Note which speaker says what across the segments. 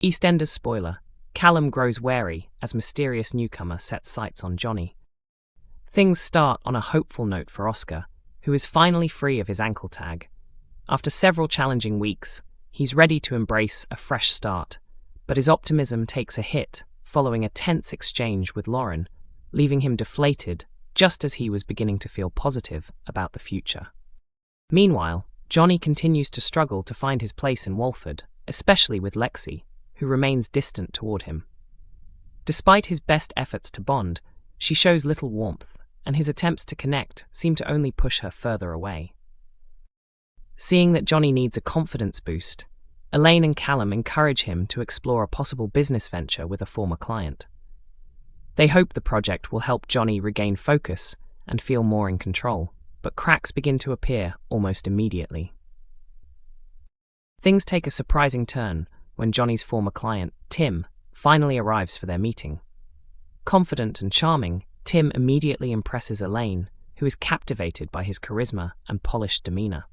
Speaker 1: EastEnders spoiler, Callum grows wary as mysterious newcomer sets sights on Johnny. Things start on a hopeful note for Oscar, who is finally free of his ankle tag. After several challenging weeks, he's ready to embrace a fresh start, but his optimism takes a hit following a tense exchange with Lauren, leaving him deflated just as he was beginning to feel positive about the future. Meanwhile, Johnny continues to struggle to find his place in Walford, especially with Lexi, who remains distant toward him. Despite his best efforts to bond, she shows little warmth, and his attempts to connect seem to only push her further away. Seeing that Johnny needs a confidence boost, Elaine and Callum encourage him to explore a possible business venture with a former client. They hope the project will help Johnny regain focus and feel more in control, but cracks begin to appear almost immediately. Things take a surprising turn when Johnny's former client, Tim, finally arrives for their meeting. Confident and charming, Tim immediately impresses Elaine, who is captivated by his charisma and polished demeanor.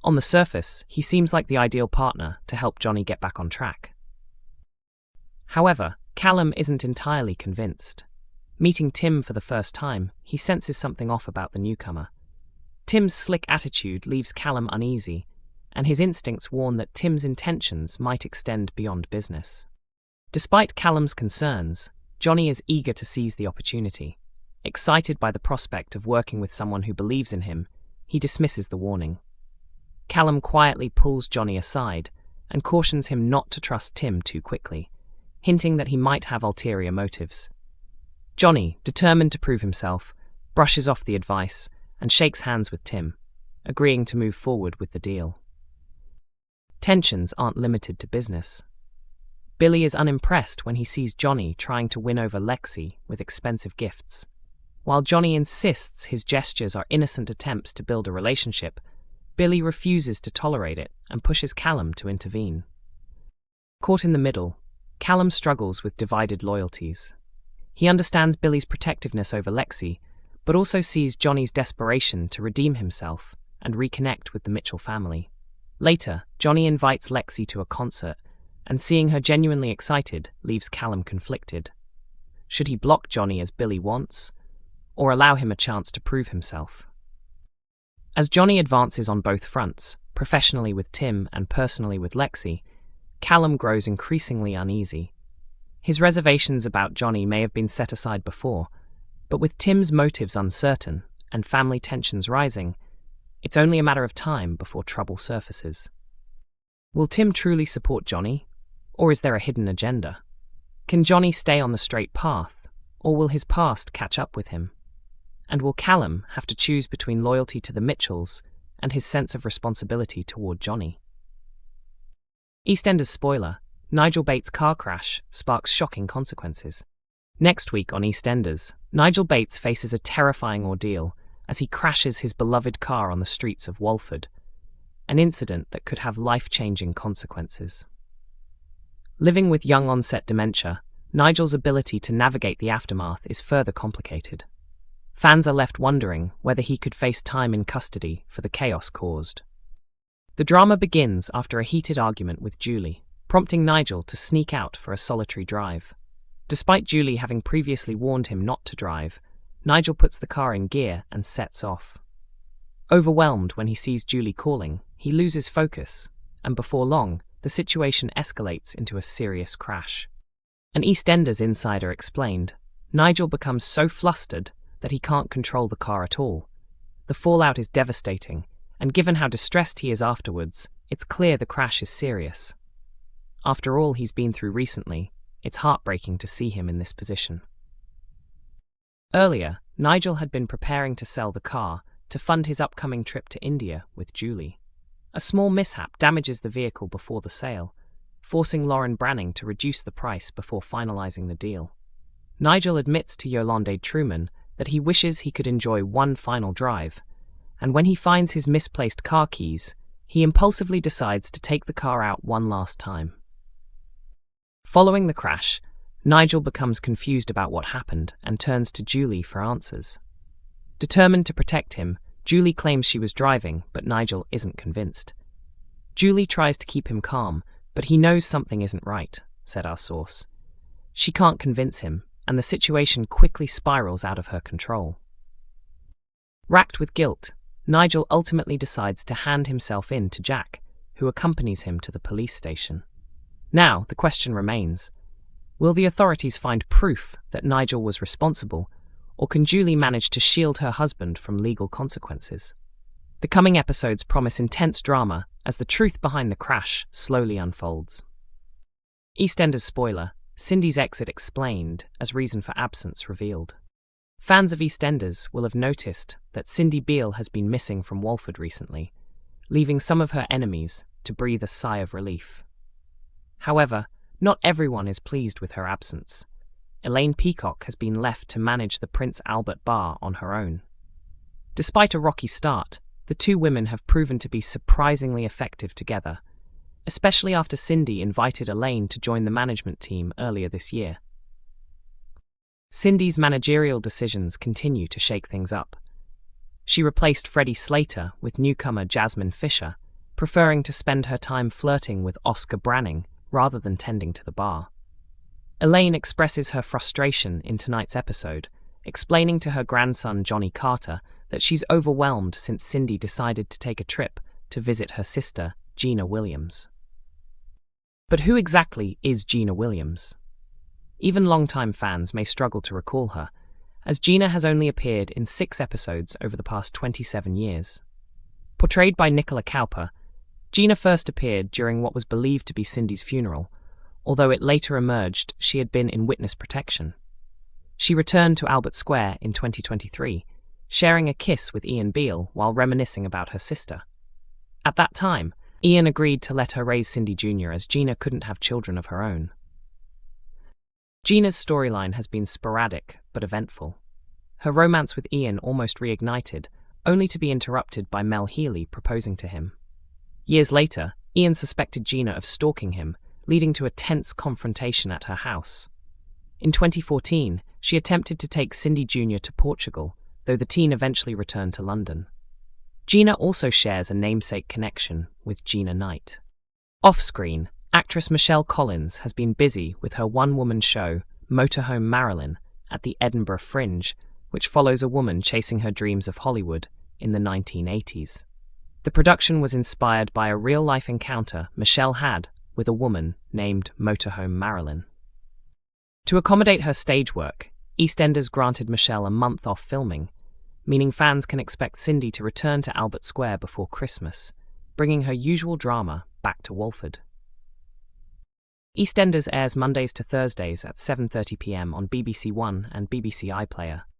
Speaker 1: On the surface, he seems like the ideal partner to help Johnny get back on track. However, Callum isn't entirely convinced. Meeting Tim for the first time, he senses something off about the newcomer. Tim's slick attitude leaves Callum uneasy, and his instincts warn that Tim's intentions might extend beyond business. Despite Callum's concerns, Johnny is eager to seize the opportunity. Excited by the prospect of working with someone who believes in him, he dismisses the warning. Callum quietly pulls Johnny aside and cautions him not to trust Tim too quickly, hinting that he might have ulterior motives. Johnny, determined to prove himself, brushes off the advice and shakes hands with Tim, agreeing to move forward with the deal. Tensions aren't limited to business. Billy is unimpressed when he sees Johnny trying to win over Lexi with expensive gifts. While Johnny insists his gestures are innocent attempts to build a relationship, Billy refuses to tolerate it and pushes Callum to intervene. Caught in the middle, Callum struggles with divided loyalties. He understands Billy's protectiveness over Lexi, but also sees Johnny's desperation to redeem himself and reconnect with the Mitchell family. Later, Johnny invites Lexi to a concert, and seeing her genuinely excited leaves Callum conflicted. Should he block Johnny as Billy wants, or allow him a chance to prove himself? As Johnny advances on both fronts, professionally with Tim and personally with Lexi, Callum grows increasingly uneasy. His reservations about Johnny may have been set aside before, but with Tim's motives uncertain and family tensions rising, it's only a matter of time before trouble surfaces. Will Tim truly support Johnny, or is there a hidden agenda? Can Johnny stay on the straight path, or will his past catch up with him? And will Callum have to choose between loyalty to the Mitchells and his sense of responsibility toward Johnny? EastEnders spoiler, Nigel Bates' car crash sparks shocking consequences. Next week on EastEnders, Nigel Bates faces a terrifying ordeal as he crashes his beloved car on the streets of Walford, an incident that could have life-changing consequences. Living with young-onset dementia, Nigel's ability to navigate the aftermath is further complicated. Fans are left wondering whether he could face time in custody for the chaos caused. The drama begins after a heated argument with Julie, prompting Nigel to sneak out for a solitary drive. Despite Julie having previously warned him not to drive, Nigel puts the car in gear and sets off. Overwhelmed when he sees Julie calling, he loses focus, and before long, the situation escalates into a serious crash. An EastEnders insider explained, Nigel becomes so flustered that he can't control the car at all. The fallout is devastating, and given how distressed he is afterwards, it's clear the crash is serious. After all he's been through recently, it's heartbreaking to see him in this position. Earlier, Nigel had been preparing to sell the car to fund his upcoming trip to India with Julie. A small mishap damages the vehicle before the sale, forcing Lauren Branning to reduce the price before finalizing the deal. Nigel admits to Yolande Truman that he wishes he could enjoy one final drive, and when he finds his misplaced car keys, he impulsively decides to take the car out one last time. Following the crash, Nigel becomes confused about what happened and turns to Julie for answers. Determined to protect him, Julie claims she was driving, but Nigel isn't convinced. Julie tries to keep him calm, But he knows something isn't right, said our source. She can't convince him, and the situation quickly spirals out of her control. Racked with guilt, Nigel ultimately decides to hand himself in to Jack, who accompanies him to the police station. Now, the question remains, will the authorities find proof that Nigel was responsible, or can Julie manage to shield her husband from legal consequences? The coming episodes promise intense drama as the truth behind the crash slowly unfolds. EastEnders spoiler, Cindy's exit explained as reason for absence revealed. Fans of EastEnders will have noticed that Cindy Beale has been missing from Walford recently, leaving some of her enemies to breathe a sigh of relief. However, not everyone is pleased with her absence. Elaine Peacock has been left to manage the Prince Albert Bar on her own. Despite a rocky start, the two women have proven to be surprisingly effective together, especially after Cindy invited Elaine to join the management team earlier this year. Cindy's managerial decisions continue to shake things up. She replaced Freddie Slater with newcomer Jasmine Fisher, preferring to spend her time flirting with Oscar Branning rather than tending to the bar. Elaine expresses her frustration in tonight's episode, explaining to her grandson Johnny Carter that she's overwhelmed since Cindy decided to take a trip to visit her sister, Gina Williams. But who exactly is Gina Williams? Even longtime fans may struggle to recall her, as Gina has only appeared in 6 episodes over the past 27 years. Portrayed by Nicola Cowper, Gina first appeared during what was believed to be Cindy's funeral, although it later emerged she had been in witness protection. She returned to Albert Square in 2023, sharing a kiss with Ian Beale while reminiscing about her sister. At that time, Ian agreed to let her raise Cindy Jr. as Gina couldn't have children of her own. Gina's storyline has been sporadic but eventful. Her romance with Ian almost reignited, only to be interrupted by Mel Healy proposing to him. Years later, Ian suspected Gina of stalking him, leading to a tense confrontation at her house. In 2014, she attempted to take Cindy Jr. to Portugal, though the teen eventually returned to London. Gina also shares a namesake connection with Gina Knight. Off-screen, actress Michelle Collins has been busy with her one-woman show, Motorhome Marilyn, at the Edinburgh Fringe, which follows a woman chasing her dreams of Hollywood in the 1980s. The production was inspired by a real-life encounter Michelle had with a woman named Motorhome Marilyn. To accommodate her stage work, EastEnders granted Michelle a month off filming, meaning fans can expect Cindy to return to Albert Square before Christmas, bringing her usual drama back to Walford. EastEnders airs Mondays to Thursdays at 7:30 p.m. on BBC One and BBC iPlayer.